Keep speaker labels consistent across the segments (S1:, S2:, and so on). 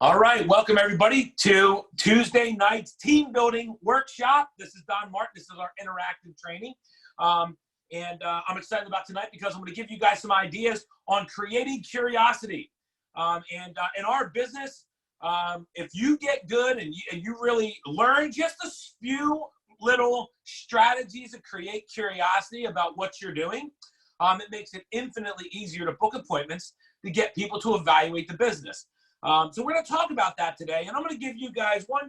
S1: All right, welcome everybody to Tuesday night's team building workshop. This is Don Martin. This is our interactive training. I'm excited about tonight because I'm going to give you guys some ideas on creating curiosity. In our business, if you get good and you really learn just a few little strategies to create curiosity about what you're doing, it makes it infinitely easier to book appointments to get people to evaluate the business. So we're going to talk about that today, and I'm going to give you guys 4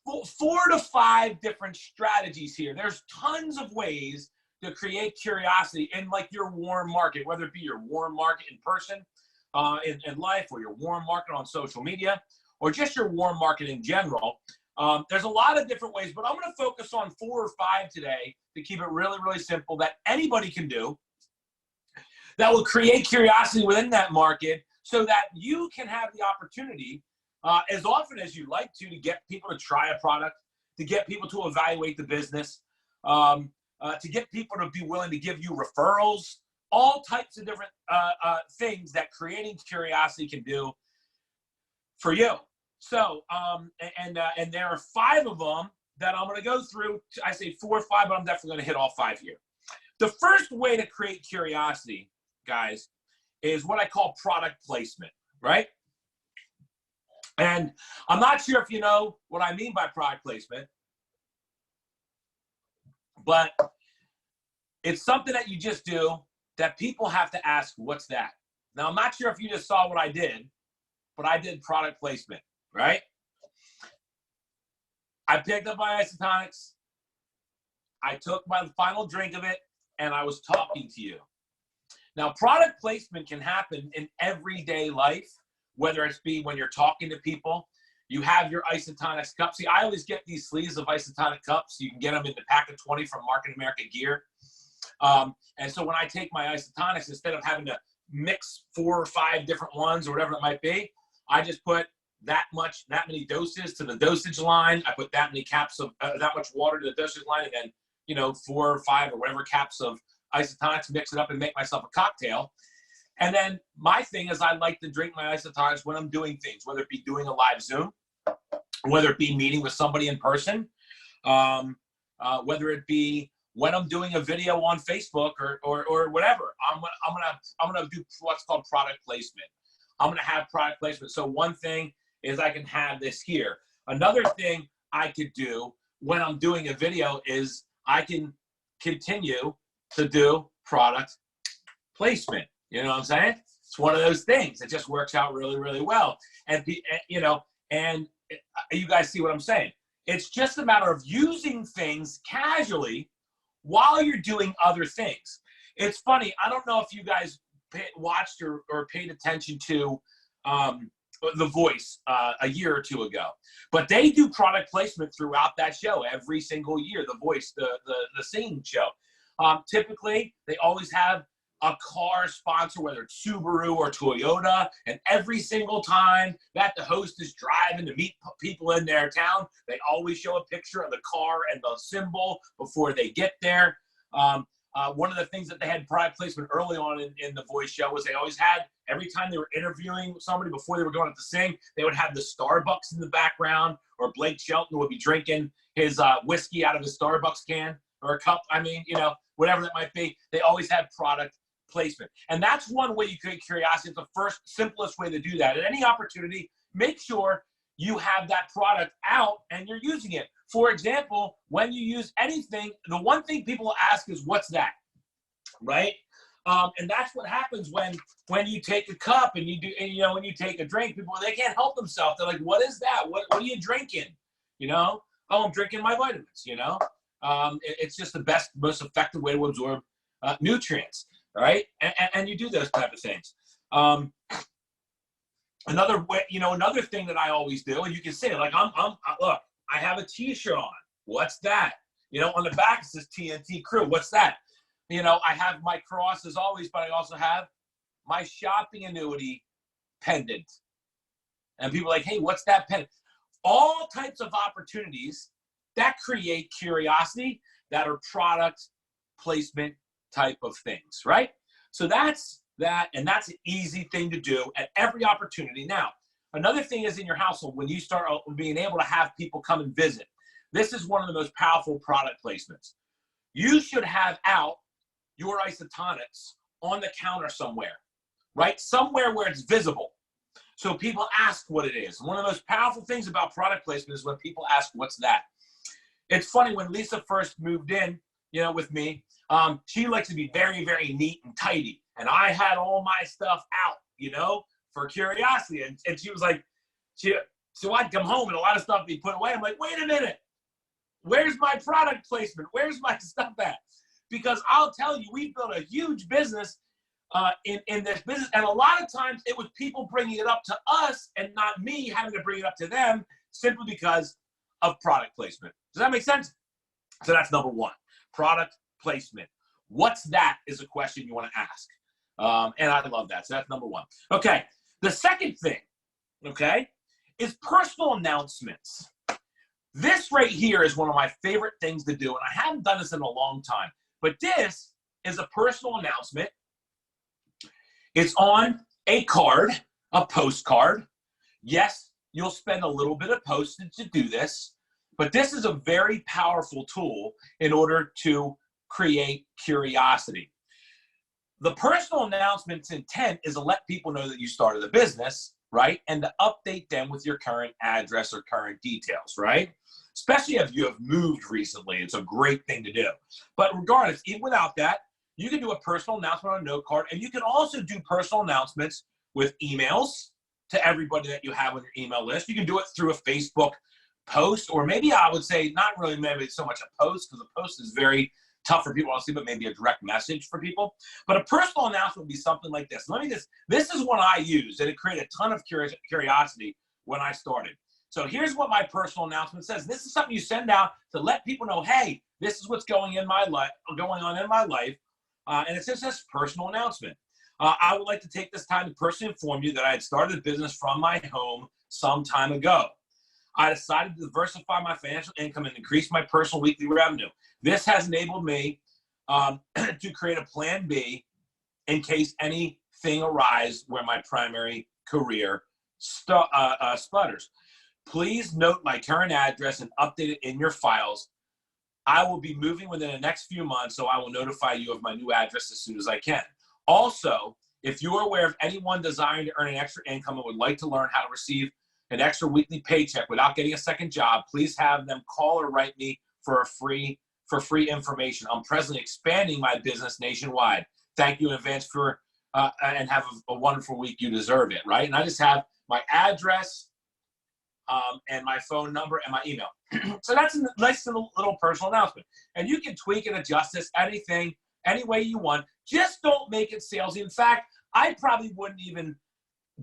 S1: to 5 different strategies here. There's tons of ways to create curiosity in like your warm market, whether it be your warm market in person, in life, or your warm market on social media, or just your warm market in general. There's a lot of different ways, but I'm going to focus on 4 or 5 today to keep it really, really simple that anybody can do that will create curiosity within that market, so that you can have the opportunity as often as you like to get people to try a product, to get people to evaluate the business, to get people to be willing to give you referrals, all types of different things that creating curiosity can do for you. So, and there are 5 of them that I'm going to go through. I say 4 or 5, but I'm definitely going to hit all 5 here. The first way to create curiosity, guys, is what I call product placement, right? And I'm not sure if you know what I mean by product placement, but it's something that you just do that people have to ask, what's that? Now, I'm not sure if you just saw what I did, but I did product placement, right? I picked up my isotonics, I took my final drink of it, and I was talking to you. Now, product placement can happen in everyday life, whether it's be when you're talking to people. You have your isotonics cups. See, I always get these sleeves of isotonic cups. You can get them in the pack of 20 from Market America Gear. And so when I take my isotonics, instead of having to mix 4 or 5 different ones or whatever it might be, I just put that many doses to the dosage line. I put that many caps of that much water to the dosage line, and then 4 or 5 or whatever caps of isotonics, mix it up and make myself a cocktail. And then my thing is I like to drink my isotonics when I'm doing things, whether it be doing a live Zoom, whether it be meeting with somebody in person, whether it be when I'm doing a video on Facebook or whatever. I'm gonna do what's called product placement. I'm gonna have product placement. So one thing is I can have this here. Another thing I could do when I'm doing a video is I can continue to do product placement. You know what I'm saying? It's one of those things that just works out really, really well. And you guys see what I'm saying? It's just a matter of using things casually while you're doing other things. It's funny. I don't know if you guys watched or paid attention to The Voice a year or 2 ago, but they do product placement throughout that show every single year. The Voice, the singing show. Typically, they always have a car sponsor, whether it's Subaru or Toyota, and every single time that the host is driving to meet people in their town, they always show a picture of the car and the symbol before they get there. One of the things that they had product placement early on in the Voice show was they always had, every time they were interviewing somebody before they were going up to sing, they would have the Starbucks in the background, or Blake Shelton would be drinking his whiskey out of his Starbucks can or a cup. I mean, whatever that might be, they always had product placement. And that's one way you create curiosity. It's the first, simplest way to do that. At any opportunity, make sure you have that product out and you're using it. For example, when you use anything, the one thing people ask is, what's that? Right? And that's what happens when you take a cup and you do, and when you take a drink, people, they can't help themselves. They're like, what is that? What are you drinking? Oh, I'm drinking my vitamins, it's just the best, most effective way to absorb nutrients. All right. And you do those type of things. Another way, another thing that I always do, and you can say, like, look, I have a t-shirt on. What's that? On the back it says TNT Crew. What's that? I have my cross as always, but I also have my shopping annuity pendant. And people are like, hey, what's that pendant? All types of opportunities that create curiosity that are product placement type of things, right? So that's that, and that's an easy thing to do at every opportunity. Now, another thing is in your household, when you start being able to have people come and visit, this is one of the most powerful product placements. You should have out your isotonics on the counter somewhere, right? Somewhere where it's visible. So people ask what it is. One of the most powerful things about product placement is when people ask, what's that? It's funny, when Lisa first moved in, with me, she likes to be very, very neat and tidy. And I had all my stuff out, for curiosity. And she was like, so I'd come home and a lot of stuff would be put away. I'm like, wait a minute. Where's my product placement? Where's my stuff at? Because I'll tell you, we've built a huge business in this business. And a lot of times it was people bringing it up to us and not me having to bring it up to them simply because of product placement. Does that make sense? So that's number one, product placement. What's that is a question you want to ask. And I love that. So that's number one. Okay. The second thing, is personal announcements. This right here is one of my favorite things to do. And I haven't done this in a long time, but this is a personal announcement. It's on a card, a postcard. Yes, you'll spend a little bit of postage to do this, but this is a very powerful tool in order to create curiosity. The personal announcement's intent is to let people know that you started a business, right? And to update them with your current address or current details, right? Especially if you have moved recently, it's a great thing to do. But regardless, even without that, you can do a personal announcement on a note card, and you can also do personal announcements with emails to everybody that you have on your email list. You can do it through a Facebook post, or maybe I would say not really maybe so much a post, because a post is very tough for people to see, but maybe a direct message for people. But a personal announcement would be something like this. This is one I use, and it created a ton of curiosity when I started. So here's what my personal announcement says. This is something you send out to let people know, hey, this is what's going on in my life. And it says this personal announcement. I would like to take this time to personally inform you that I had started a business from my home some time ago. I decided to diversify my financial income and increase my personal weekly revenue. This has enabled me to create a plan B in case anything arises where my primary career sputters. Please note my current address and update it in your files. I will be moving within the next few months, so I will notify you of my new address as soon as I can. Also, if you are aware of anyone desiring to earn an extra income and would like to learn how to receive an extra weekly paycheck without getting a second job, please have them call or write me for free information. I'm presently expanding my business nationwide. Thank you in advance for and have a wonderful week. You deserve it, right? And I just have my address and my phone number and my email. So that's a nice little personal announcement. And you can tweak and adjust this any way you want. Just don't make it salesy. In fact, I probably wouldn't even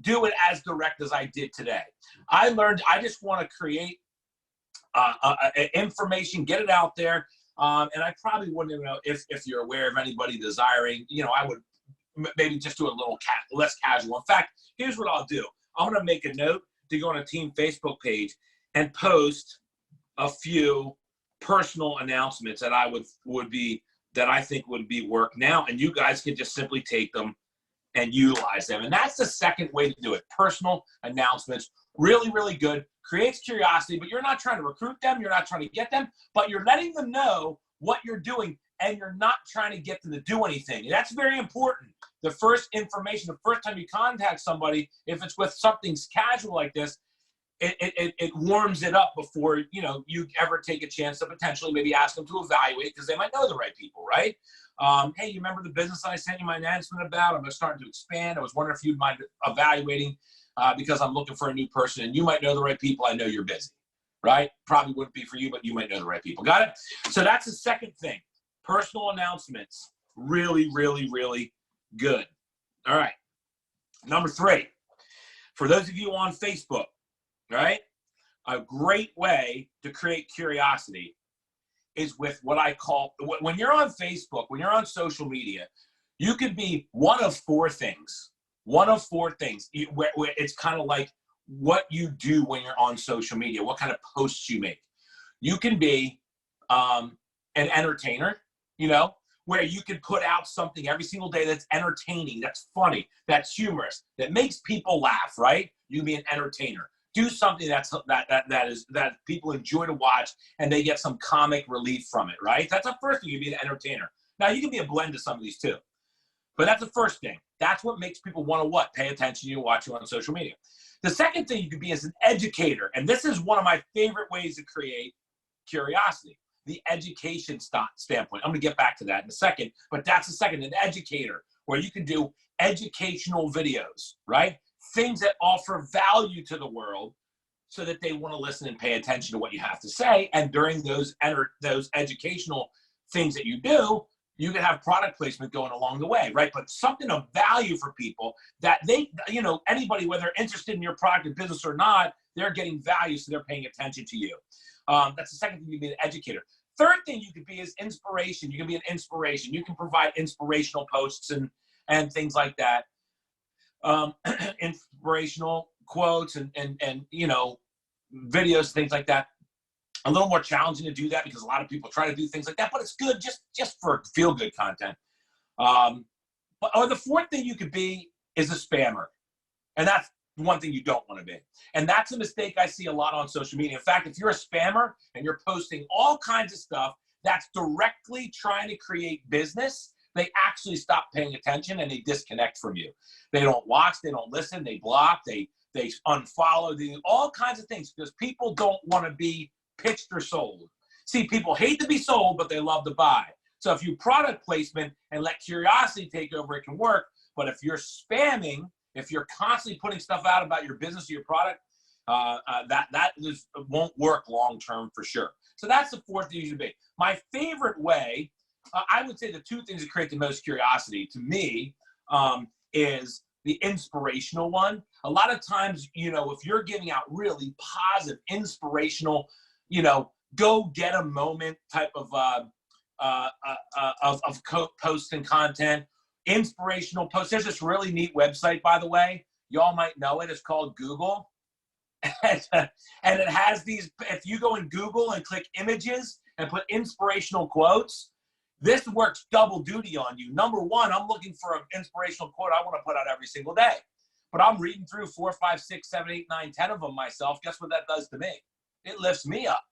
S1: do it as direct as I did today. I learned I just want to create information, get it out there. And I probably wouldn't even know if you're aware of anybody desiring, I would maybe just do a little less casual. In fact, here's what I'll do. I'm going to make a note to go on a team Facebook page and post a few personal announcements that I think would be work now. And you guys can just simply take them and utilize them. And that's the second way to do it. Personal announcements, really, really good. Creates curiosity, but you're not trying to recruit them. You're not trying to get them, but you're letting them know what you're doing, and you're not trying to get them to do anything. And that's very important. The first information, the first time you contact somebody, if it's with something casual like this, it warms it up before you ever take a chance to potentially maybe ask them to evaluate, because they might know the right people, right? Hey, you remember the business I sent you my announcement about? I'm starting to expand. I was wondering if you'd mind evaluating because I'm looking for a new person, and you might know the right people. I know you're busy, right? Probably wouldn't be for you, but you might know the right people. Got it? So that's the second thing. Personal announcements, really, really, really good. All right. Number 3, for those of you on Facebook, right? A great way to create curiosity is with what I call, when you're on Facebook, when you're on social media, you could be one of 4 things. One of 4 things. Where it's kind of like what you do when you're on social media, what kind of posts you make. You can be an entertainer, where you can put out something every single day that's entertaining, that's funny, that's humorous, that makes people laugh, right? You can be an entertainer. Do something that people enjoy to watch and they get some comic relief from it, right? That's the first thing. You be an entertainer. Now you can be a blend of some of these too, but that's the first thing. That's what makes people want to what? Pay attention to you, watch you on social media. The second thing you could be is an educator, and this is one of my favorite ways to create curiosity. The education standpoint. I'm going to get back to that in a second, but that's the second, an educator, where you can do educational videos, right? Things that offer value to the world so that they want to listen and pay attention to what you have to say. And during those educational things that you do, you can have product placement going along the way, right? But something of value for people that they, anybody, whether they're interested in your product or business or not, they're getting value, so they're paying attention to you. That's the second thing. You can be an educator. Third thing you could be is inspiration. You can be an inspiration. You can provide inspirational posts and things like that. Inspirational quotes and videos, things like that. A little more challenging to do that because a lot of people try to do things like that, but it's good just for feel-good content. Or the fourth thing you could be is a spammer. And that's one thing you don't want to be. And that's a mistake I see a lot on social media. In fact, if you're a spammer and you're posting all kinds of stuff that's directly trying to create business, they actually stop paying attention and they disconnect from you. They don't watch, they don't listen, they block, they unfollow, they do all kinds of things because people don't want to be pitched or sold. See, people hate to be sold, but they love to buy. So if you product placement and let curiosity take over, it can work. But if you're spamming, if you're constantly putting stuff out about your business or your product, that won't work long-term for sure. So that's the fourth thing you should be. My favorite way, I would say the two things that create the most curiosity to me is the inspirational one. A lot of times, if you're giving out really positive, inspirational, go get a moment type of posts and content, inspirational posts. There's this really neat website, by the way. Y'all might know it. It's called Google. And it has these, if you go in Google and click images and put inspirational quotes, this works double duty on you. Number one, I'm looking for an inspirational quote I want to put out every single day. But I'm reading through 4, 5, 6, 7, 8, 9, 10 of them myself. Guess what that does to me? It lifts me up.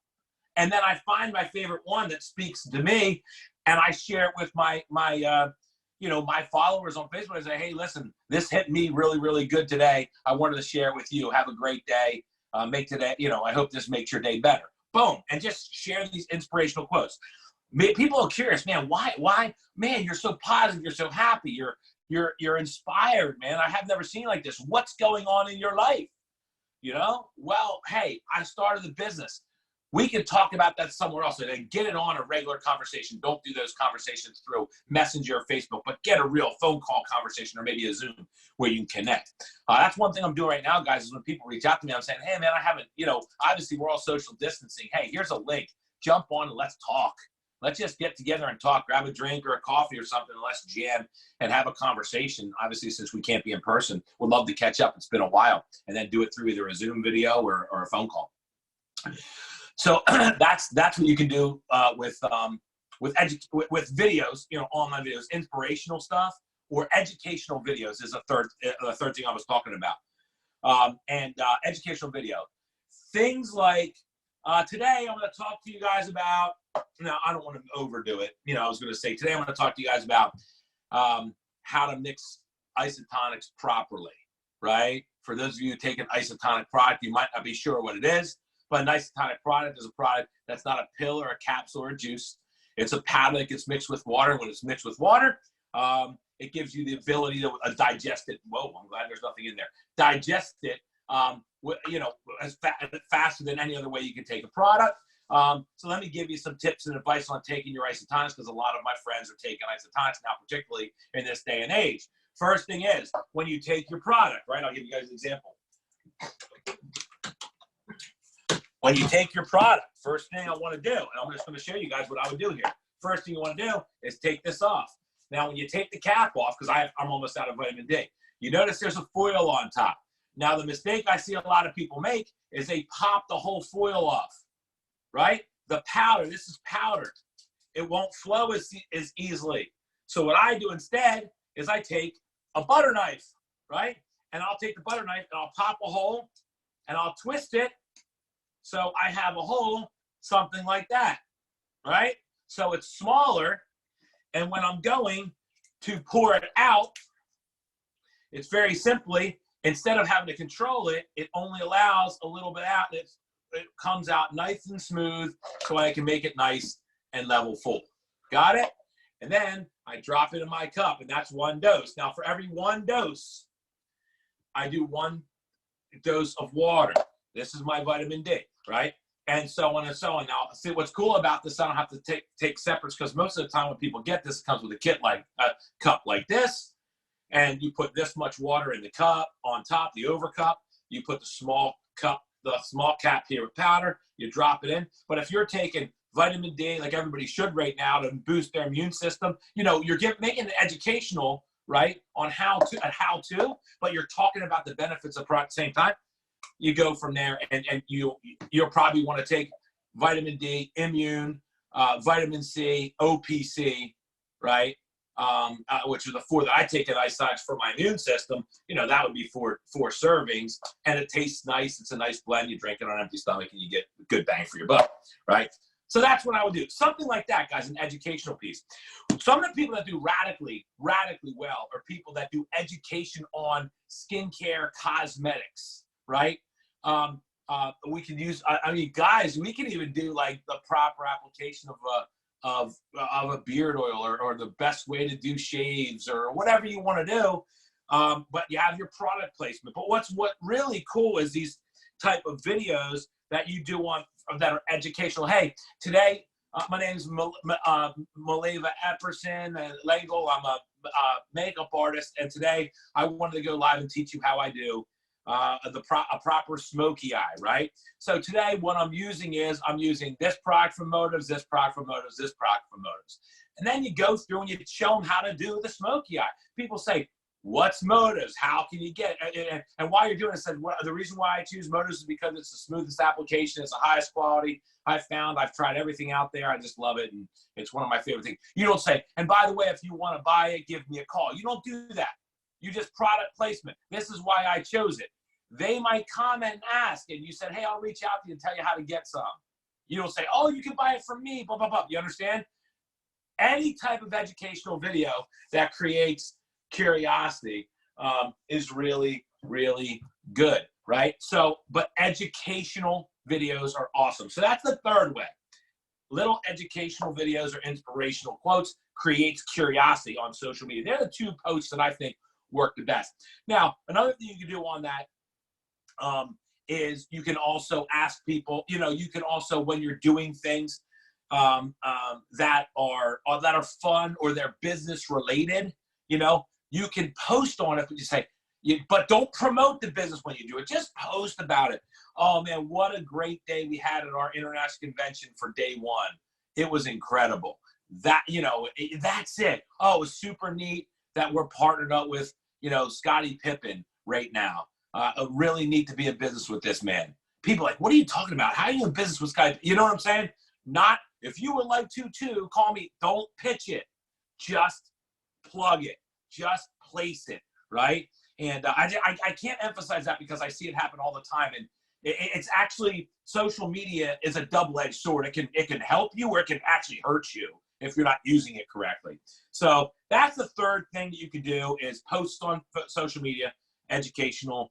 S1: And then I find my favorite one that speaks to me, and I share it with my followers on Facebook. I say, hey, listen, this hit me really, really good today. I wanted to share it with you. Have a great day. Make today, I hope this makes your day better. Boom. And just share these inspirational quotes. People are curious, man, why, man, you're so positive. You're so happy. You're inspired, man. I have never seen like this. What's going on in your life? Well, hey, I started the business. We can talk about that somewhere else and then get it on a regular conversation. Don't do those conversations through Messenger or Facebook, but get a real phone call conversation or maybe a Zoom where you can connect. That's one thing I'm doing right now, guys, is when people reach out to me, I'm saying, hey, man, I haven't, obviously we're all social distancing. Hey, here's a link. Jump on and let's talk. Let's just get together and talk, grab a drink or a coffee or something, and let's jam and have a conversation. Obviously, since we can't be in person, we'd love to catch up. It's been a while, and then do it through either a Zoom video or a phone call. So that's what you can do with videos, online videos, inspirational stuff, or educational videos is a third thing I was talking about. Educational video, things like today I'm going to talk to you guys about. Now I don't want to overdo it. I was going to say today I'm going to talk to you guys about how to mix isotonics properly, right? For those of you who take an isotonic product, you might not be sure what it is. But an isotonic product is a product that's not a pill or a capsule or a juice. It's a powder that gets mixed with water. And when it's mixed with water, it gives you the ability to digest it. Whoa, I'm glad there's nothing in there. Digest it, as faster than any other way you can take a product. So let me give you some tips and advice on taking your isotonics, because a lot of my friends are taking isotonics now, particularly in this day and age. First thing is, when you take your product, right? I'll give you guys an example. When you take your product, first thing I want to do, and I'm just going to show you guys what I would do here. First thing you want to do is take this off. Now, when you take the cap off, because I'm almost out of vitamin D, you notice there's a foil on top. Now, the mistake I see a lot of people make is they pop the whole foil off, right? The powder, this is powder. it won't flow as easily. So what I do instead is I take a butter knife, right? And I'll take the butter knife and I'll pop a hole and I'll twist it so I have a hole, something like that, right? So it's smaller, and when I'm going to pour it out, it's very simply, instead of having to control it, it only allows a little bit out. It comes out nice and smooth so I can make it nice and level full. Got it? And then I drop it in my cup, and that's 1 dose. Now, for every 1 dose, I do 1 dose of water. This is my vitamin D, right? And so on and so on. Now, see, what's cool about this, I don't have to take separates, because most of the time when people get this, it comes with a kit like a cup like this, and you put this much water in the cup on top, the over cup. You put the small cup, the small cap here with powder. You drop it in. But if you're taking vitamin D, like everybody should right now, to boost their immune system, you know, you're making it educational, right, on how to, but you're talking about the benefits of product at the same time. You go from there, and you'll probably want to take vitamin D, immune, vitamin C, OPC, right? Which are the 4 that I take at iScience for my immune system. You know, that would be 4 servings, and it tastes nice. It's a nice blend. You drink it on an empty stomach, and you get a good bang for your buck, right? So that's what I would do. Something like that, guys, an educational piece. Some of the people that do radically well are people that do education on skincare, cosmetics, right? We can use, I mean, guys, we can even do like the proper application of a beard oil, or the best way to do shaves, or whatever you want to do. But you have your product placement. But what really cool is these type of videos that you do that are educational. Hey, today, my name is Maleva Epperson Langle. I'm a makeup artist, and today I wanted to go live and teach you how I do a proper smoky eye, right? So today what I'm using this product from Motives, this product from Motives, this product from Motives. And then you go through and you show them how to do the smoky eye. People say, what's Motives? How can you get it? And while you're doing it, I said, well, the reason why I choose Motives is because it's the smoothest application. It's the highest quality I've found. I've tried everything out there. I just love it. And it's one of my favorite things. You don't say, and by the way, if you want to buy it, give me a call. You don't do that. You just product placement. This is why I chose it. They might comment and ask, and you said, hey, I'll reach out to you and tell you how to get some. You don't say, oh, you can buy it from me, blah, blah, blah. You understand? Any type of educational video that creates curiosity is really, really good, right? So, but educational videos are awesome. So that's the third way. Little educational videos or inspirational quotes creates curiosity on social media. They're the 2 posts that I think work the best. Now, another thing you can do on that is you can also ask people, you know, you can also, when you're doing things that are fun or they're business related, you know, you can post on it, but you say, but don't promote the business when you do it. Just post about it. Oh man, what a great day we had at our international convention for day 1. It was incredible. That, you know, that's it. Oh, it was super neat that we're partnered up with, you know, Scottie Pippen right now. Really neat to be in business with this man. People are like, what are you talking about? How are you in business with Scottie? You know what I'm saying? Not, if you would like to, call me. Don't pitch it. Just plug it. Just place it, right? And I can't emphasize that, because I see it happen all the time. And it's actually, social media is a double-edged sword. It can help you, or it can actually hurt you if you're not using it correctly. So that's the third thing that you can do, is post on social media, educational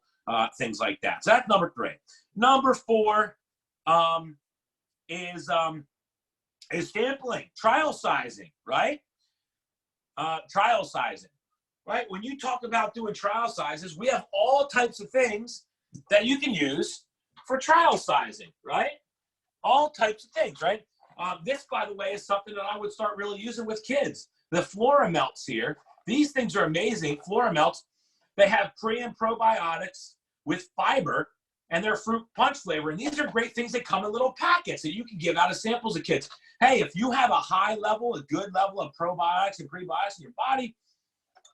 S1: things like that. So that's number 3. Number 4 is sampling, trial sizing, right? Trial sizing, right? When you talk about doing trial sizes, we have all types of things that you can use for trial sizing, right? All types of things, right? This, by the way, is something that I would start really using with kids. The Floramelts here. These things are amazing. Floramelts, they have pre and probiotics with fiber, and they're fruit punch flavor. And these are great things that come in little packets that you can give out as samples to kids. Hey, if you have a good level of probiotics and prebiotics in your body,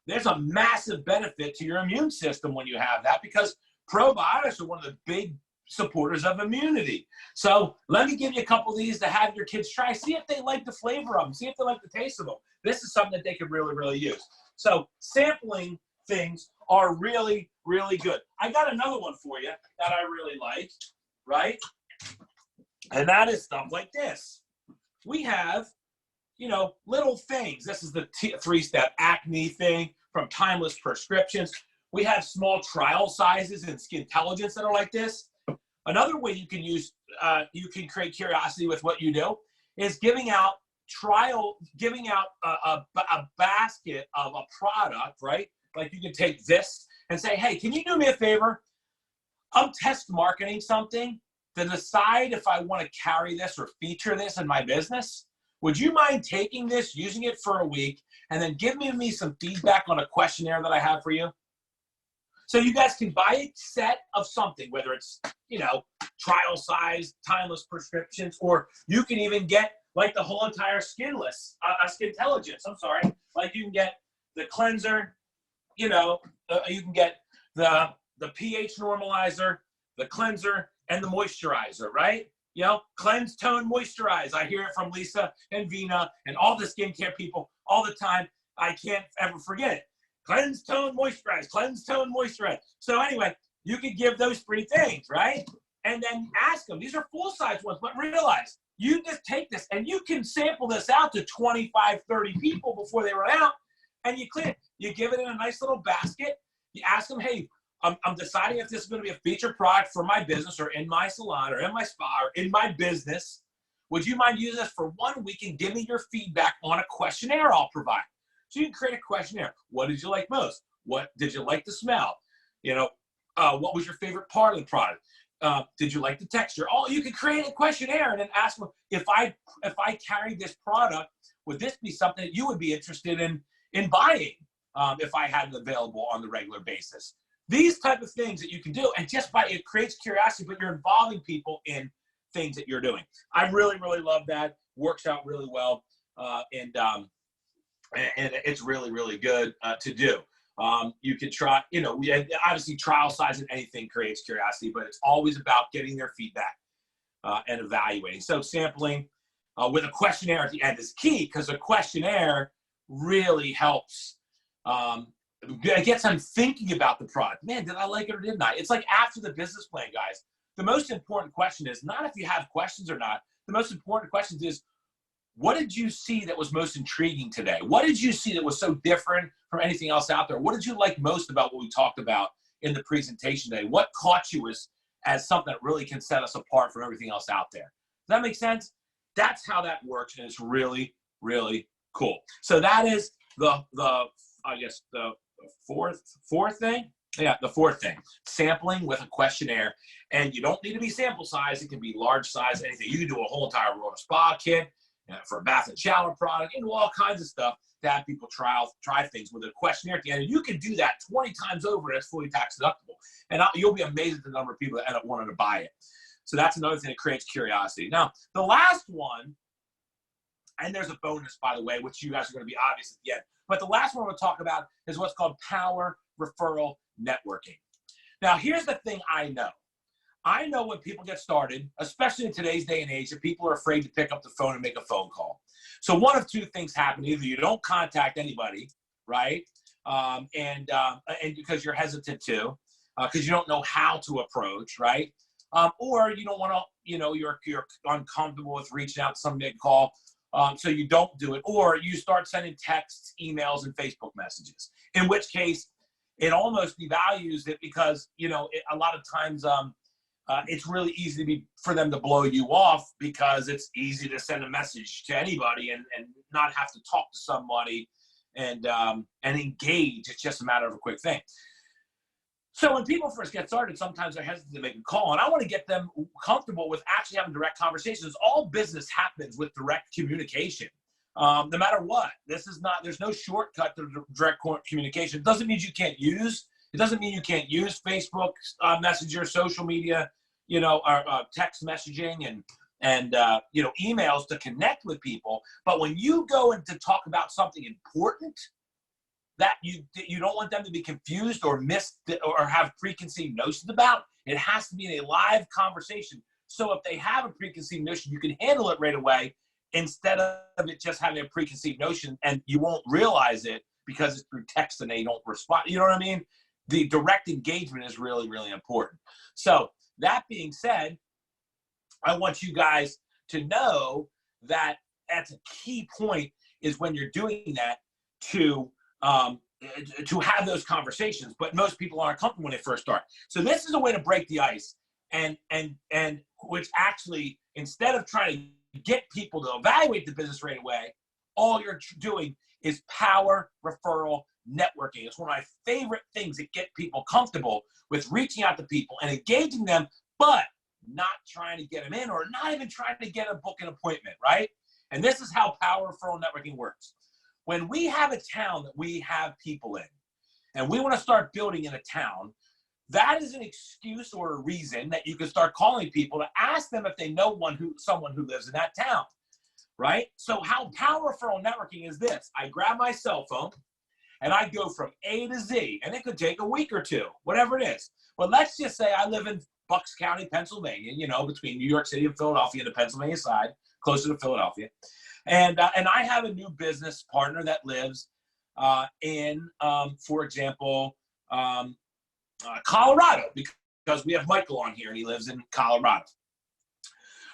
S1: there's a massive benefit to your immune system when you have that, because probiotics are one of the big supporters of immunity. So let me give you a couple of these to have your kids try. See if they like the flavor of them. See if they like the taste of them. This is something that they could really, really use. So sampling things are really, really good. I got another one for you that I really like, right? And that is stuff like this. We have, you know, little things. This is the three-step acne thing from Timeless Prescriptions. We have small trial sizes in Skintelligence that are like this. Another way you can use, you can create curiosity with what you do is giving out a basket of a product, right? Like you can take this and say, hey, can you do me a favor? I'm test marketing something to decide if I want to carry this or feature this in my business. Would you mind taking this, using it for a week, and then giving me some feedback on a questionnaire that I have for you? So you guys can buy a set of something, whether it's, you know, trial size, Timeless Prescriptions, or you can even get like the whole entire Skintelligence. I'm sorry. Like you can get the cleanser, you know, you can get the pH normalizer, the cleanser, and the moisturizer, right? You know, cleanse, tone, moisturize. I hear it from Lisa and Vina and all the skincare people all the time. I can't ever forget it. Cleanse, tone, moisturize. Cleanse, tone, moisturize. So anyway, you could give those three things, right? And then ask them. These are full-size ones, but realize you just take this and you can sample this out to 25, 30 people before they run out, and you clean it. You give it in a nice little basket. You ask them, hey, I'm deciding if this is going to be a featured product for my business or in my salon or in my spa or in my business. Would you mind using this for 1 week and give me your feedback on a questionnaire I'll provide? So you can create a questionnaire. What did you like most? What did you like the smell? You know, what was your favorite part of the product? Did you like the texture? Oh, you can create a questionnaire and then ask them, if I carried this product, would this be something that you would be interested in buying if I had it available on the regular basis? These type of things that you can do, and just by it creates curiosity, but you're involving people in things that you're doing. I really, really love that. Works out really well, and it's really, really good to do. You can try, you know, obviously trial size and anything creates curiosity, but it's always about getting their feedback and evaluating. So sampling with a questionnaire at the end is key, because a questionnaire really helps. It gets them thinking about the product. Man, did I like it or didn't I? It's like after the business plan, guys. The most important question is not if you have questions or not. The most important question is, what did you see that was most intriguing today? What did you see that was so different from anything else out there? What did you like most about what we talked about in the presentation today? What caught you as something that really can set us apart from everything else out there? Does that make sense? That's how that works, and it's really, really cool. So that is the fourth thing. Yeah, the fourth thing, sampling with a questionnaire. And you don't need to be sample size. It can be large size, anything. You can do a whole entire Royal Spa kit for a bath and shower product, and all kinds of stuff to have people try things with a questionnaire at the end. And you can do that 20 times over, and it's fully tax deductible. And you'll be amazed at the number of people that end up wanting to buy it. So that's another thing that creates curiosity. Now, the last one, and there's a bonus, by the way, which you guys are going to be obvious at the end. But the last one we'll talk about is what's called power referral networking. Now, here's the thing I know. I know when people get started, especially in today's day and age, that people are afraid to pick up the phone and make a phone call. So one of two things happen. Either you don't contact anybody, right? And because you're hesitant to, because you don't know how to approach, right? Or you don't want to, you're uncomfortable with reaching out to somebody to call. So you don't do it, or you start sending texts, emails, and Facebook messages, in which case it almost devalues it, because, a lot of times it's really easy for them to blow you off, because it's easy to send a message to anybody and not have to talk to somebody and engage. It's just a matter of a quick thing. So when people first get started, sometimes they're hesitant to make a call, and I want to get them comfortable with actually having direct conversations. All business happens with direct communication, no matter what. There's no shortcut to direct communication. It doesn't mean you can't use Facebook Messenger, social media, or text messaging and emails to connect with people. But when you go in to talk about something important, that you don't want them to be confused or missed or have preconceived notions about. It has to be in a live conversation. So if they have a preconceived notion, you can handle it right away instead of it just having a preconceived notion and you won't realize it because it's through text and they don't respond. You know what I mean? The direct engagement is really, really important. So that being said, I want you guys to know that that's a key point is when you're doing that to have those conversations, but most people aren't comfortable when they first start. So this is a way to break the ice and which actually, instead of trying to get people to evaluate the business right away, all you're doing is power referral networking. It's one of my favorite things that get people comfortable with reaching out to people and engaging them, but not trying to get them in or not even trying to get a book an appointment, right? And this is how power referral networking works. When we have a town that we have people in and we want to start building in a town, that is an excuse or a reason that you can start calling people to ask them if they know someone who lives in that town, right? So how power referral networking is this. I grab my cell phone and I go from A to Z, and it could take a week or two, whatever it is. But let's just say I live in Bucks County, Pennsylvania, between New York City and Philadelphia, the Pennsylvania side, closer to Philadelphia. And I have a new business partner that lives in, for example, Colorado, because we have Michael on here and he lives in Colorado,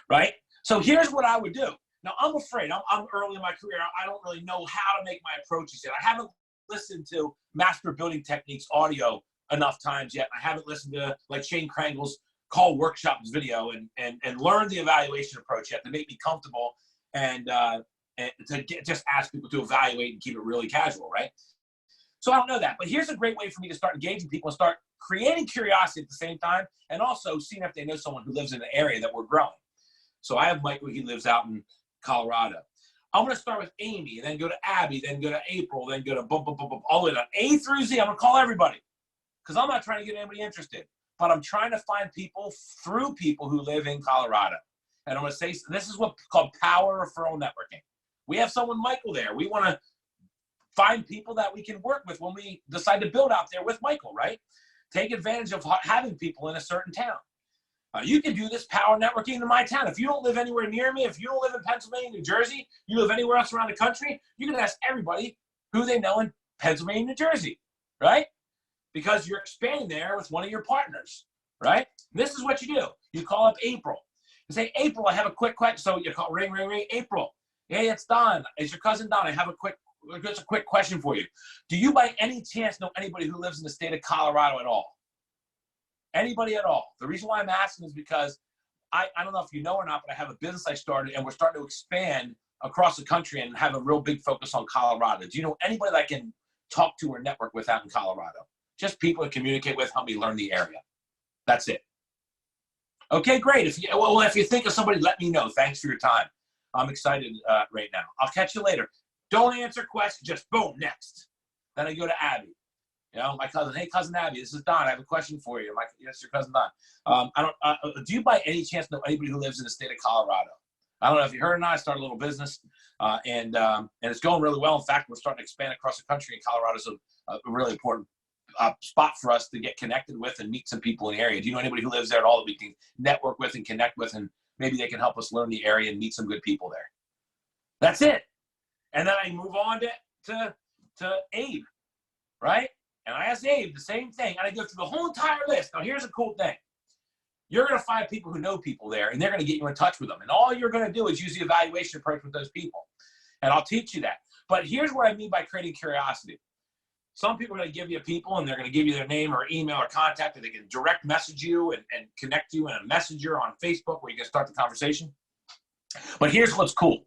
S1: right? So here's what I would do. Now, I'm afraid. I'm early in my career. I don't really know how to make my approaches yet. I haven't listened to Master Building Techniques audio enough times yet. I haven't listened to like Shane Krangle's call workshops video and learn the evaluation approach yet to make me comfortable and to just ask people to evaluate and keep it really casual, right? So I don't know that, but here's a great way for me to start engaging people and start creating curiosity at the same time and also seeing if they know someone who lives in the area that we're growing. So I have Michael, he lives out in Colorado. I'm going to start with Amy, then go to Abby, then go to April, then go to boom, boom, boom, boom, all the way to A through Z. I'm going to call everybody because I'm not trying to get anybody interested, but I'm trying to find people through people who live in Colorado. And I'm going to say, this is what's called power referral networking. We have someone, Michael, there. We want to find people that we can work with when we decide to build out there with Michael, right? Take advantage of having people in a certain town. You can do this power networking in my town. If you don't live anywhere near me, if you don't live in Pennsylvania, New Jersey, you live anywhere else around the country, you can ask everybody who they know in Pennsylvania, New Jersey, right? Because you're expanding there with one of your partners, right? This is what you do. You call up April and say, April, I have a quick question. So you call, ring, ring, ring, April. Hey, it's Don. It's your cousin Don. I have just a quick question for you. Do you by any chance know anybody who lives in the state of Colorado at all? Anybody at all? The reason why I'm asking is because I don't know if you know or not, but I have a business I started and we're starting to expand across the country and have a real big focus on Colorado. Do you know anybody that I can talk to or network with out in Colorado? Just people to communicate with, help me learn the area. That's it. Okay, great. If you think of somebody, let me know. Thanks for your time. I'm excited right now. I'll catch you later. Don't answer questions. Just boom, next. Then I go to Abby. My cousin. Hey, cousin Abby, this is Don. I have a question for you. Yes, your cousin Don. Do you by any chance know anybody who lives in the state of Colorado? I don't know if you heard or not. I started a little business, and it's going really well. In fact, we're starting to expand across the country, and Colorado's a really important spot for us to get connected with and meet some people in the area. Do you know anybody who lives there at all that we can network with and connect with, and maybe they can help us learn the area and meet some good people there? That's it. And then I move on to Abe, right? And I asked Abe the same thing, and I go through the whole entire list. Now, here's a cool thing. You're going to find people who know people there, and they're going to get you in touch with them. And all you're going to do is use the evaluation approach with those people. And I'll teach you that. But here's what I mean by creating curiosity. Some people are going to give you people, and they're going to give you their name or email or contact, and they can direct message you and connect you in a messenger on Facebook where you can start the conversation. But here's what's cool.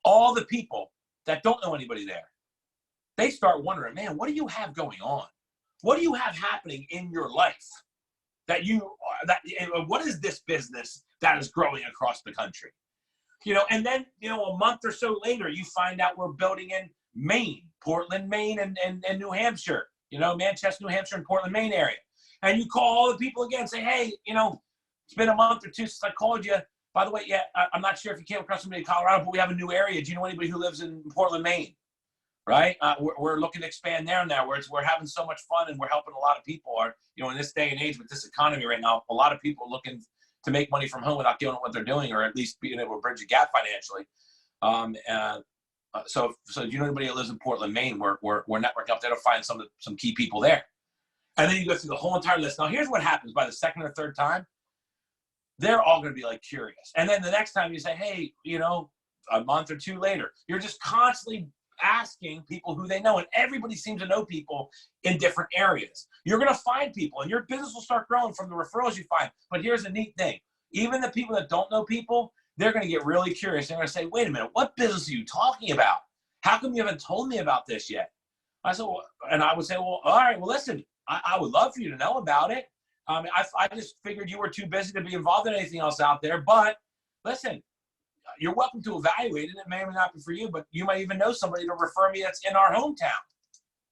S1: All the people that don't know anybody there, they start wondering, man, what do you have going on? What do you have happening in your life what is this business that is growing across the country? And then, a month or so later, you find out we're building in Maine, Portland, Maine, and New Hampshire, Manchester, New Hampshire, and Portland, Maine area. And you call all the people again and say, hey, it's been a month or two since I called you. By the way, I'm not sure if you came across somebody in Colorado, but we have a new area. Do you know anybody who lives in Portland, Maine? right? We're looking to expand there now, where we're having so much fun and we're helping a lot of people. In this day and age with this economy right now, a lot of people are looking to make money from home without doing what they're doing, or at least being able to bridge a gap financially. So do you know anybody that lives in Portland, Maine? We're networking up there to find some key people there. And then you go through the whole entire list. Now, here's what happens by the second or third time. They're all going to be like curious. And then the next time you say, hey, a month or two later, you're just constantly asking people who they know. And everybody seems to know people in different areas. You're going to find people and your business will start growing from the referrals you find. But here's a neat thing. Even the people that don't know people, they're going to get really curious. They're going to say, wait a minute, what business are you talking about? How come you haven't told me about this yet? I said, and I would say, well, all right, well, listen, I would love for you to know about it. I just figured you were too busy to be involved in anything else out there. But listen, you're welcome to evaluate it. It may or may not be for you, but you might even know somebody to refer me that's in our hometown.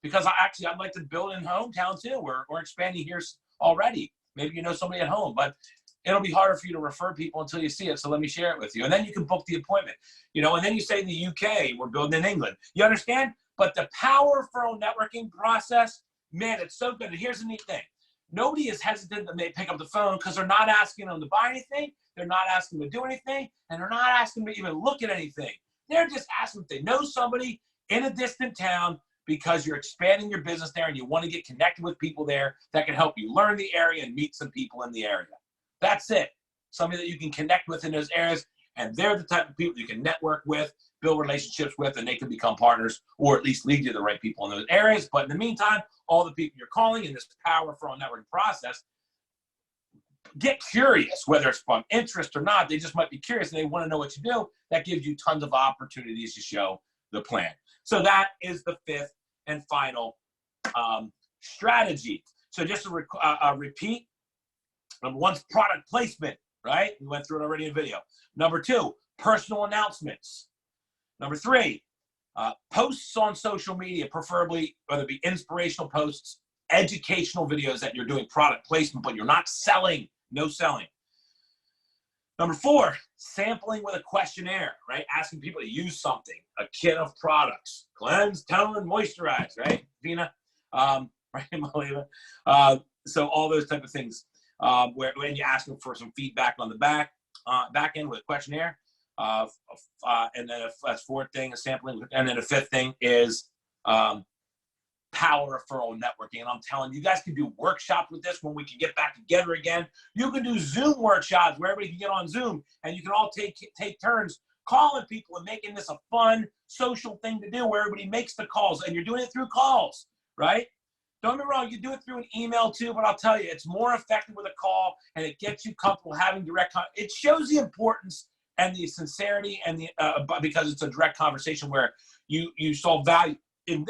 S1: Because I'd like to build in hometown too. We're expanding here already. Maybe you know somebody at home, but it'll be harder for you to refer people until you see it. So let me share it with you. And then you can book the appointment. And then you say in the UK, we're building in England. You understand? But the power referral networking process, man, it's so good. And here's the neat thing. Nobody is hesitant to pick up the phone because they're not asking them to buy anything. They're not asking them to do anything. And they're not asking them to even look at anything. They're just asking if they know somebody in a distant town because you're expanding your business there and you want to get connected with people there that can help you learn the area and meet some people in the area. That's it. Somebody that you can connect with in those areas. And they're the type of people you can network with, build relationships with, and they can become partners or at least lead you to the right people in those areas. But in the meantime, all the people you're calling in this power referral networking process, get curious, whether it's from interest or not. They just might be curious and they want to know what you do. That gives you tons of opportunities to show the plan. So that is the fifth and final strategy. So just to repeat, number one is product placement, right? We went through it already in video. Number two, personal announcements. Number three, posts on social media, preferably whether it be inspirational posts, educational videos that you're doing product placement, but you're not selling, no selling. Number four, sampling with a questionnaire, right? Asking people to use something, a kit of products, cleanse, tone, moisturize, right? Vina, right, Maleva? So all those type of things where when you ask them for some feedback on the back end with a questionnaire. And then a fourth thing is sampling. And then a fifth thing is power referral networking. And I'm telling you, you guys can do workshops with this when we can get back together again. You can do Zoom workshops where everybody can get on Zoom and you can all take turns calling people and making this a fun social thing to do where everybody makes the calls and you're doing it through calls, right? Don't get me wrong, you do it through an email too, but I'll tell you, it's more effective with a call and it gets you comfortable having direct contact. It shows the importance and the sincerity and the because it's a direct conversation where you saw value in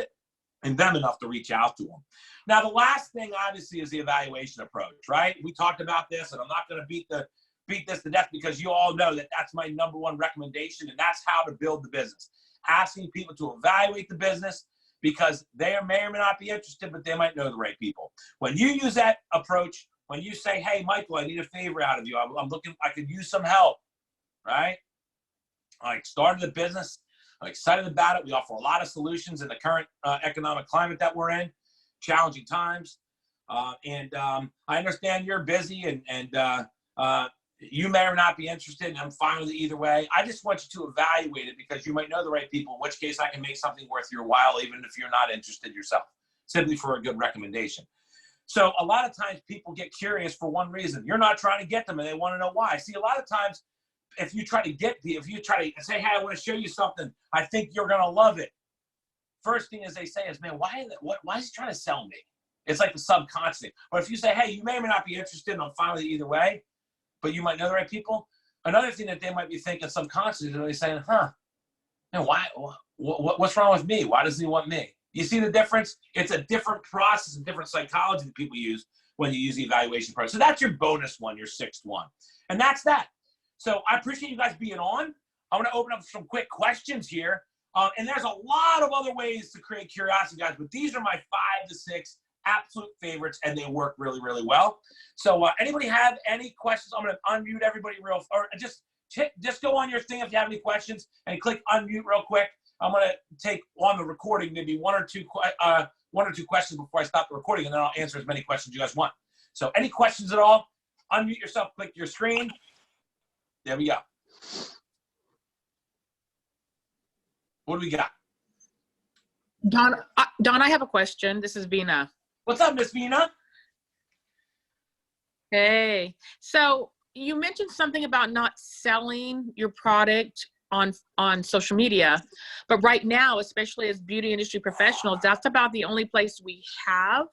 S1: them enough to reach out to them. Now, the last thing obviously is the evaluation approach, right? We talked about this, and I'm not going to beat this to death because you all know that that's my number one recommendation, and that's how to build the business. Asking people to evaluate the business because they may or may not be interested, but they might know the right people. When you use that approach, when you say, hey, Michael, I need a favor out of you. I'm looking, I could use some help, right? I started a business. I'm excited about it. We offer a lot of solutions in the current economic climate that we're in, challenging times. And I understand you're busy and you may or not be interested, and I'm fine with it either way. I just want you to evaluate it because you might know the right people, in which case I can make something worth your while, even if you're not interested yourself, simply for a good recommendation. So a lot of times people get curious for one reason. You're not trying to get them, and they want to know why. See, a lot of times, if you try to say, hey, I want to show you something, I think you're going to love it. First thing is they say is, man, why is he trying to sell me? It's like the subconscious thing. But if you say, hey, you may or may not be interested, and I'm fine with it either way, but you might know the right people. Another thing that they might be thinking subconsciously is they're saying, man, what's wrong with me? Why doesn't he want me? You see the difference? It's a different process and different psychology that people use when you use the evaluation process. So that's your bonus one, your sixth one. And that's that. So I appreciate you guys being on. I want to open up some quick questions here. And there's a lot of other ways to create curiosity, guys, but these are my 5 to 6 absolute favorites, and they work really, really well. So anybody have any questions? I'm going to unmute everybody or just go on your thing if you have any questions and click unmute real quick. I'm gonna take on the recording maybe one or two questions before I stop the recording, and then I'll answer as many questions you guys want. So any questions at all? Unmute yourself, click your screen. There we go. What do we got?
S2: Don, I have a question. This is Vina.
S1: What's up, Miss Vina?
S2: Hey. So you mentioned something about not selling your product on social media, but right now, especially as beauty industry professionals, that's about the only place we have.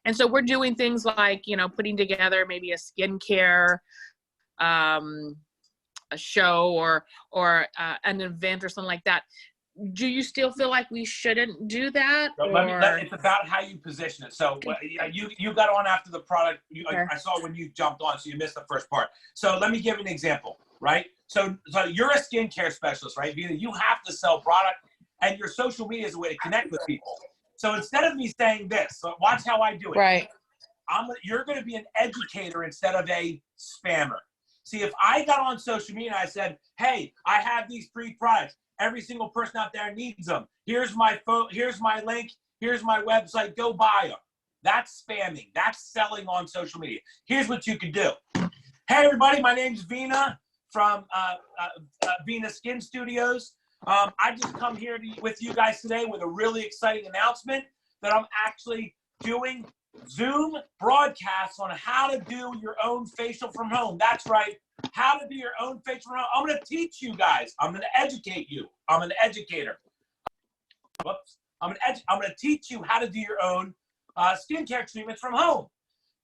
S2: And so we're doing things like, you know, putting together maybe a skincare a show or an event or something like that. Do you still feel like we shouldn't do that?
S1: So it's about how you position it. So you got on after the product. I saw when you jumped on, so you missed the first part. So let me give you an example, right? So you're a skincare specialist, right? You have to sell product, and your social media is a way to connect with people. So instead of me saying this, so watch how I do it.
S2: Right.
S1: You're going to be an educator instead of a spammer. See, if I got on social media and I said, hey, I have these free products. Every single person out there needs them. Here's my phone. Here's my link. Here's my website. Go buy them. That's spamming. That's selling on social media. Here's what you could do. Hey, everybody. My name's Vina from Vina Skin Studios. I just come here with you guys today with a really exciting announcement that I'm actually doing Zoom broadcasts on how to do your own facial from home. That's right. How to do your own facial from home. I'm going to teach you guys. I'm going to educate you. I'm an educator. Whoops. I'm going to teach you how to do your own skincare treatments from home.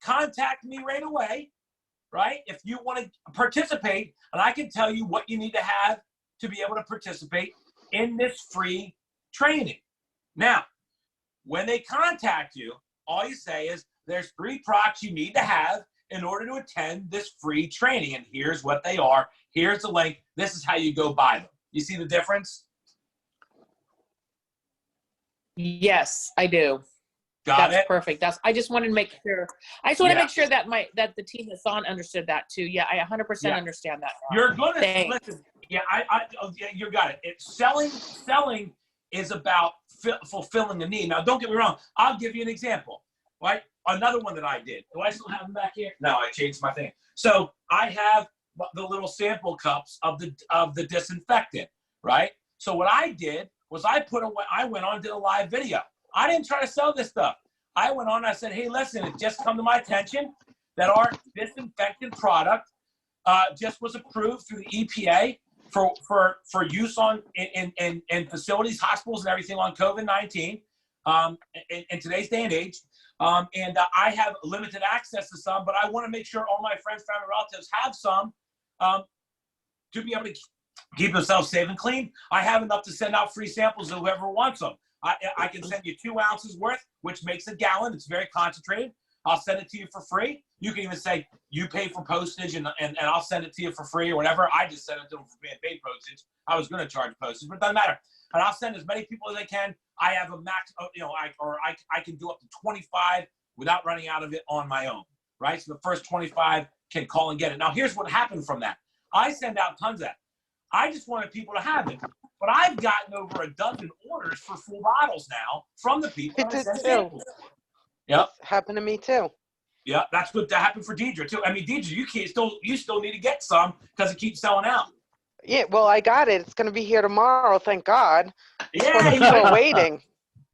S1: Contact me right away, right? If you want to participate, and I can tell you what you need to have to be able to participate in this free training. Now, when they contact you, all you say is, there's 3 products you need to have in order to attend this free training. And here's what they are. Here's the link. This is how you go buy them. You see the difference?
S2: Yes, I do.
S1: Got
S2: That's
S1: it?
S2: perfect. I just wanted to make sure. I just want to make sure that the team that's on understood that too. Yeah, I 100% understand that now.
S1: You're going to listen. Yeah, you got it. It's selling is about fulfilling a need. Now, don't get me wrong. I'll give you an example. Right? Another one that I did. Do I still have them back here? No, I changed my thing. So I have the little sample cups of the disinfectant, right? So what I did was I went on and did a live video. I didn't try to sell this stuff. I went on and I said, hey, listen, it just come to my attention that our disinfectant product just was approved through the EPA for use in facilities, hospitals, and everything on COVID-19 in today's day and age. I have limited access to some, but I want to make sure all my friends, family, relatives have some to be able to keep themselves safe and clean. I have enough to send out free samples to whoever wants them. I can send you 2 ounces worth, which makes a gallon. It's very concentrated. I'll send it to you for free. You can even say you pay for postage and I'll send it to you for free or whatever. I just send it to them for being paid postage. I was going to charge postage, but it doesn't matter. And I'll send as many people as I can. I have a max, I can do up to 25 without running out of it on my own, right? So the first 25 can call and get it. Now, here's what happened from that. I send out tons of that. I just wanted people to have it. But I've gotten over a dozen orders for full bottles now from the people.
S3: It did too.
S1: Yep.
S3: Happened to me too.
S1: Yeah, that's what happened for Deidre too. I mean, Deidre, you still need to get some because it keeps selling out.
S3: Yeah, well, I got it. It's going to be here tomorrow, thank God.
S1: Yeah,
S3: I'm still waiting.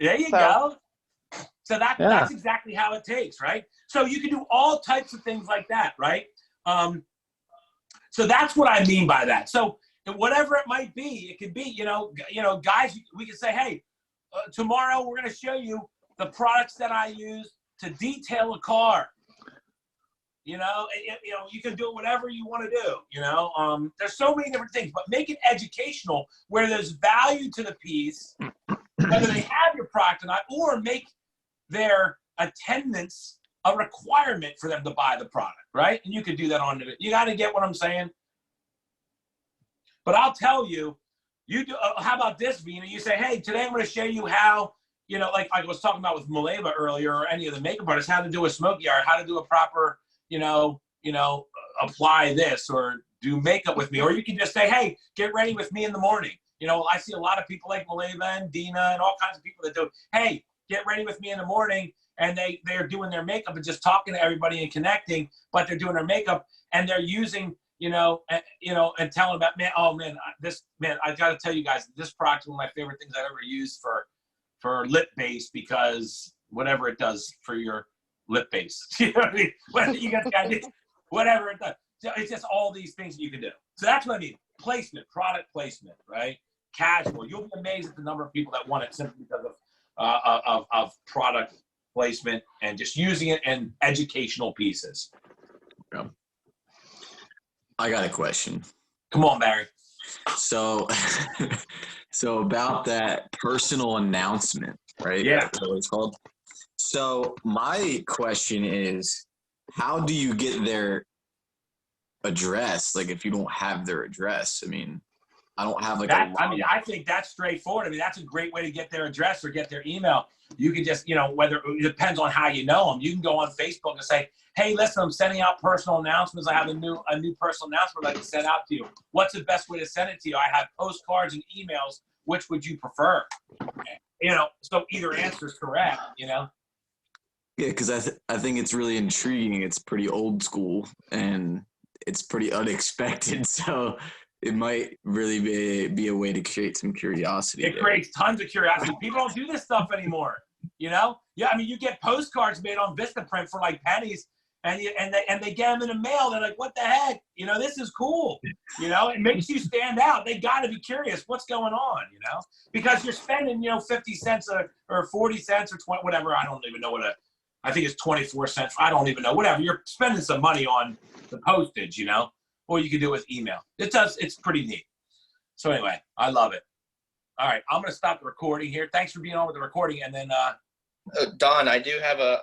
S1: There you go. So that's exactly how it takes, right? So you can do all types of things like that, right? So that's what I mean by that. So whatever it might be, it could be, guys, we can say, hey, tomorrow we're going to show you the products that I use to detail a car. You can do whatever you want to do. There's so many different things, but make it educational where there's value to the piece, whether they have your product or not, or make their attendance a requirement for them to buy the product, right? And you could do that on it. You got to get what I'm saying. But I'll tell you, how about this, Vina? You say, hey, today I'm going to show you how, like I was talking about with Maleva earlier, or any of the makeup artists, how to do a smoky art, how to do a proper, apply this or do makeup with me. Or you can just say, hey, get ready with me in the morning. You know, I see a lot of people like Maleva and Dina and all kinds of people that do, hey, get ready with me in the morning. And they're doing their makeup and just talking to everybody and connecting, but they're doing their makeup and they're using, and telling about, I got to tell you guys, this product is one of my favorite things I've ever used for lip base, because whatever it does for your lip base, you know what I mean? Whatever you got the idea, whatever it does. It's just all these things that you can do. So that's what I mean. Placement, product placement, right? Casual. You'll be amazed at the number of people that want it simply because of product placement and just using it in educational pieces.
S4: Yeah. I got a question.
S1: Come on, Barry.
S4: So about that personal announcement, right?
S1: Yeah.
S4: That's what it's called. So my question is, how do you get their address? Like, if you don't have their address, I mean, I don't have like
S1: I think that's straightforward. I mean, that's a great way to get their address or get their email. You can just, whether it depends on how you know them. You can go on Facebook and say, hey, listen, I'm sending out personal announcements. I have a new personal announcement I can send out to you. What's the best way to send it to you? I have postcards and emails. Which would you prefer? So either answer is correct, Yeah,
S4: because I think it's really intriguing. It's pretty old school and it's pretty unexpected. So it might really be a way to create some curiosity.
S1: It creates tons of curiosity. People don't do this stuff anymore, Yeah, I mean, you get postcards made on Vistaprint for like pennies, and they get them in the mail. They're like, what the heck? This is cool. It makes you stand out. They got to be curious. What's going on? Because you're spending, 50 cents or 40 cents or 20, whatever. I don't even know I think it's 24 cents. I don't even know. Whatever. You're spending some money on the postage, or you can do it with email. It's pretty neat. So anyway, I love it. All right, I'm going to stop the recording here. Thanks for being on with the recording. And then
S5: Don, I do have a